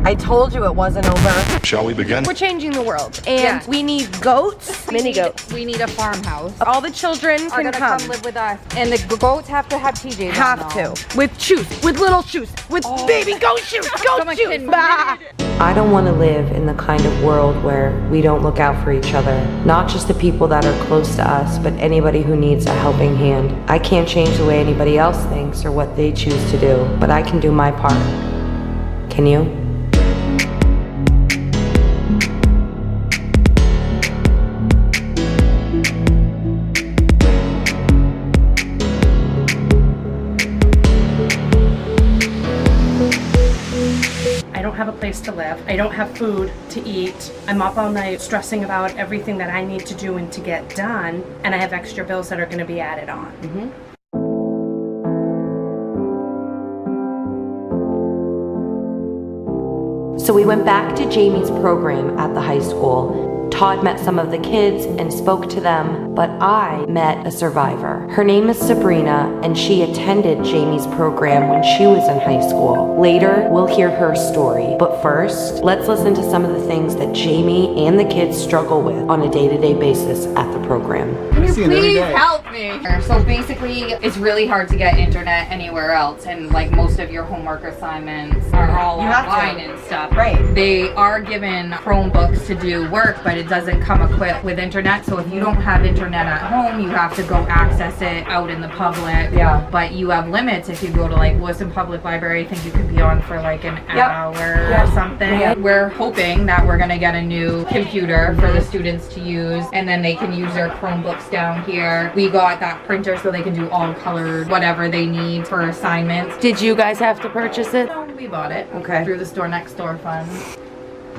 I told you it wasn't over. Shall we begin? We're changing the world, and we need goats, mini goats. We need a farmhouse. All the children Are can gonna come. come live with us. And the goats have to have TJs Have on, to. With shoes, with little shoes, with baby goat shoes, goat Someone shoes. can Bah. I don't want to live in the kind of world where we don't look out for each other. Not just the people that are close to us, but anybody who needs a helping hand. I can't change the way anybody else thinks or what they choose to do, but I can do my part. Can you? I don't have a place to live. I don't have food to eat. I'm up all night stressing about everything that I need to do and to get done. And I have extra bills that are going to be added on. So we went back to Jamie's program at the high school. Todd met some of the kids and spoke to them, but I met a survivor. Her name is Sabrina, and she attended Jamie's program when she was in high school. Later, we'll hear her story. But first, let's listen to some of the things that Jamie and the kids struggle with on a day-to-day basis at the program. Can you please help me? So basically, it's really hard to get internet anywhere else, and like most of your homework assignments are all online and stuff. Right. They are given Chromebooks to do work, but it doesn't come equipped with internet. So if you don't have internet at home, you have to go access it out in the public. Yeah. But you have limits. If you go to like Wilson Public Library, I think you could be on for like an hour or something. Yep. We're hoping that we're gonna get a new computer for the students to use, and then they can use their Chromebooks down here. We got that printer so they can do all colored whatever they need for assignments. Did you guys have to purchase it? No, we bought it. Okay. Through the store next door funds.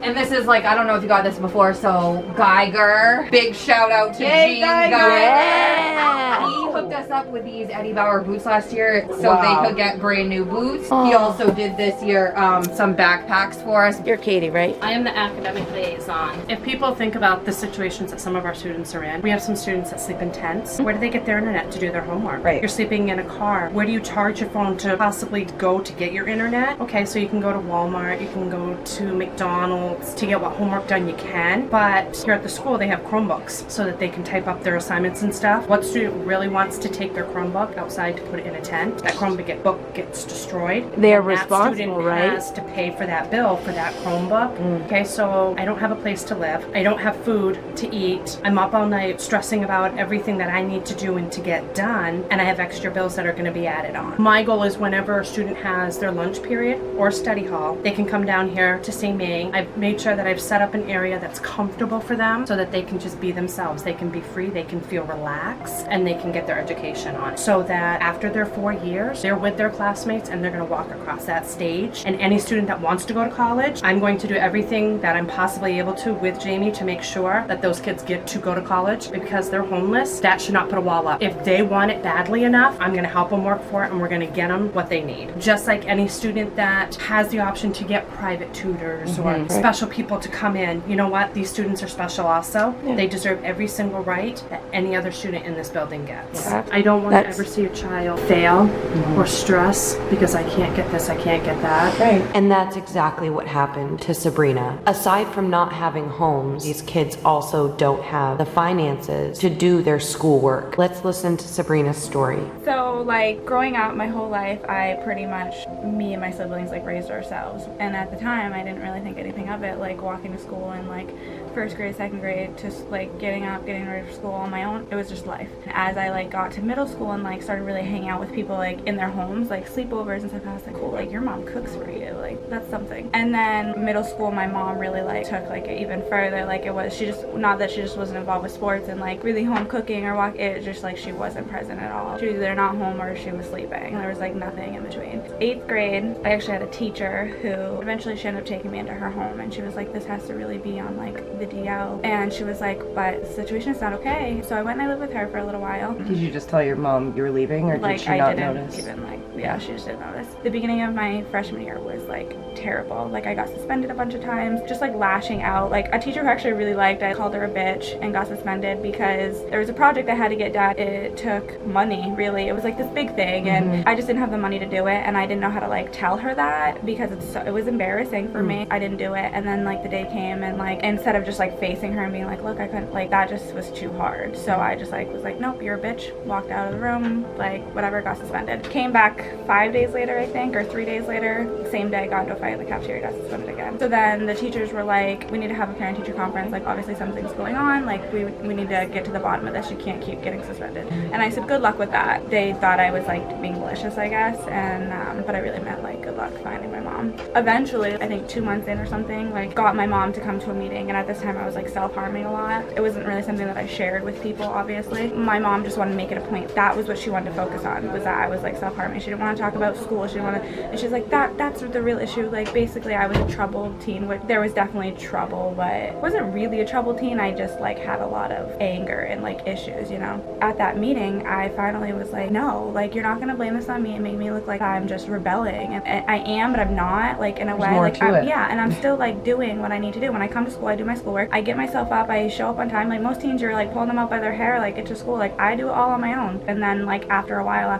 And this is like, I don't know if you got this before, so Geiger. Big shout out to Gene Geiger. Yeah. He hooked us up with these Eddie Bauer boots last year so Wow. they could get brand new boots. He also did this year some backpacks for us. You're Katie, right? I am the academic liaison. If people think about the situations that some of our students are in, we have some students that sleep in tents. Where do they get their internet to do their homework? Right. You're sleeping in a car. Where do you charge your phone to possibly go to get your internet? Okay, so you can go to Walmart, you can go to McDonald's to get what homework done you can, but here at the school they have Chromebooks so that they can type up their assignments and stuff. What student really wants to take their Chromebook outside to put it in a tent? That Chromebook gets destroyed. They're And that responsible, student right? has to pay for that bill for that Chromebook. Okay, so I don't have a place to live. I don't have food to eat. I'm up all night stressing about everything that I need to do and to get done, and I have extra bills that are going to be added on. My goal is whenever a student has their lunch period or study hall, they can come down here to see me. I've made sure that I've set up an area that's comfortable for them so that they can just be themselves. They can be free, they can feel relaxed, and they can get their education on. So that after their 4 years, they're with their classmates and they're going to walk across that stage. And any student that wants to go to college, I'm going to do everything that I'm possibly able to with Jamie to make sure that those kids get to go to college. Because they're homeless, that should not put a wall up. If they want it badly enough, I'm going to help them work for it, and we're going to get them what they need. Just like any student that has the option to get private tutors or special people to come in, you know what? These students are special also. They deserve every single right that any other student in this building gets. I don't want to ever see a child fail or stress because I can't get this, I can't get that. Right. And that's exactly what happened to Sabrina. Aside from not having homes, these kids also don't have the finances to do their schoolwork. Let's listen to Sabrina's story. So like growing up my whole life, I pretty much, me and my siblings like raised ourselves. And at the time I didn't really think anything of it, like walking to school in like first grade, second grade, just like getting up, getting ready for school on my own. It was just life. As I like got to middle school and like started really hanging out with people like in their homes, like sleepovers and stuff, I was like, cool, like your mom cooks for you, like that's something. And then middle school, my mom really like took like it even further. Like it was, she just, not that she just wasn't involved with sports and like really home cooking or walk, it just like she wasn't present at all. She was either not home or she was sleeping. There was like nothing in between. 8th grade, I actually had a teacher who eventually she ended up taking me into her home, and she was like, this has to really be on like the DL. And she was like, but the situation is not okay. So I went and I lived with her for a little while. while. Did you just tell your mom you were leaving, or did she not notice? Even yeah, she just didn't notice. The beginning of my freshman year was like terrible. Like I got suspended a bunch of times, just like lashing out. Like a teacher who actually really liked, I called her a bitch and got suspended because there was a project I had to get done. It took money, really. It was like this big thing, and I just didn't have the money to do it, and I didn't know how to like tell her that because it was embarrassing for me. I didn't do it, and then like the day came, and like instead of just like facing her and being like, look, I couldn't, like that just was too hard. So I just like was like, nope, you're a bitch. Walked out of the room, like whatever, got suspended. Came back 5 days later, I think, or 3 days later. Same day, got into a fight in the cafeteria, got suspended again. So then the teachers were like, we need to have a parent-teacher conference. Like obviously something's going on. Like we need to get to the bottom of this. You can't keep getting suspended. And I said, good luck with that. They thought I was like being malicious, I guess, and but I really meant like good luck finding my mom. Eventually, I think 2 months in or something, like got my mom to come to a meeting, and at this time I was like self-harming a lot. It wasn't really something that I shared with people, obviously. My mom just wanted to make it a point. That was what she wanted to focus on, was that I was like self-harming. She didn't want to talk about school. She didn't want to, and she's like, that's the real issue. Like basically I was a troubled teen, which there was definitely trouble, but it wasn't really a troubled teen. I just like had a lot of anger and like issues, you know. At that meeting, I finally was like, no, like you're not gonna blame this on me and make me look like I'm just rebelling. And I am, but I'm not, like in a way, like yeah, and I'm still like doing what I need to do. When I come to school, I do my schoolwork, I get myself up, I show up on time. Like most teens, you're like pulling them out by their hair, like get to school. Like I do it all on my own. And then like after a while,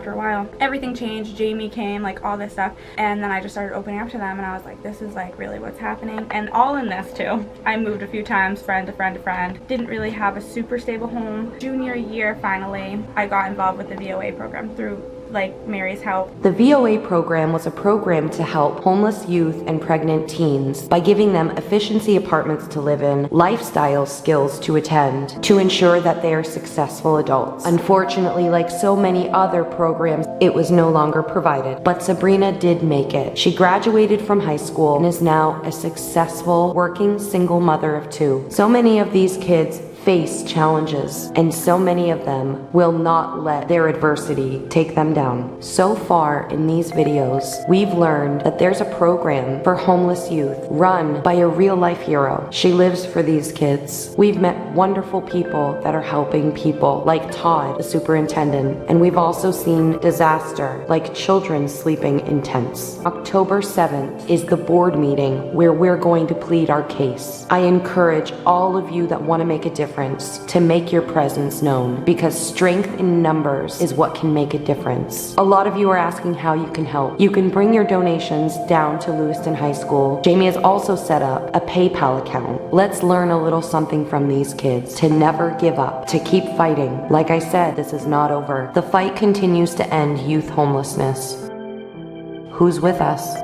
everything changed. Jamie came, like all this stuff, and then I just started opening up to them, and I was like, this is like really what's happening. And all in this too, I moved a few times, friend to friend to friend, didn't really have a super stable home. Junior year, finally, I got involved with the VOA program through like Mary's help. The VOA program was a program to help homeless youth and pregnant teens by giving them efficiency apartments to live in, lifestyle skills to attend, to ensure that they are successful adults. Unfortunately, like so many other programs, it was no longer provided. But Sabrina did make it. She graduated from high school and is now a successful working single mother of 2. So many of these kids face challenges, and so many of them will not let their adversity take them down. So far in these videos, we've learned that there's a program for homeless youth run by a real-life hero. She lives for these kids. We've met wonderful people that are helping people, like Todd, the superintendent, and we've also seen disaster, like children sleeping in tents. October 7th is the board meeting where we're going to plead our case. I encourage all of you that want to make a difference to make your presence known, because strength in numbers is what can make a difference. A lot of you are asking how you can help. You can bring your donations down to Lewiston High School. Jamie has also set up a PayPal account. Let's learn a little something from these kids to never give up, to keep fighting. Like I said, this is not over. The fight continues to end youth homelessness. Who's with us?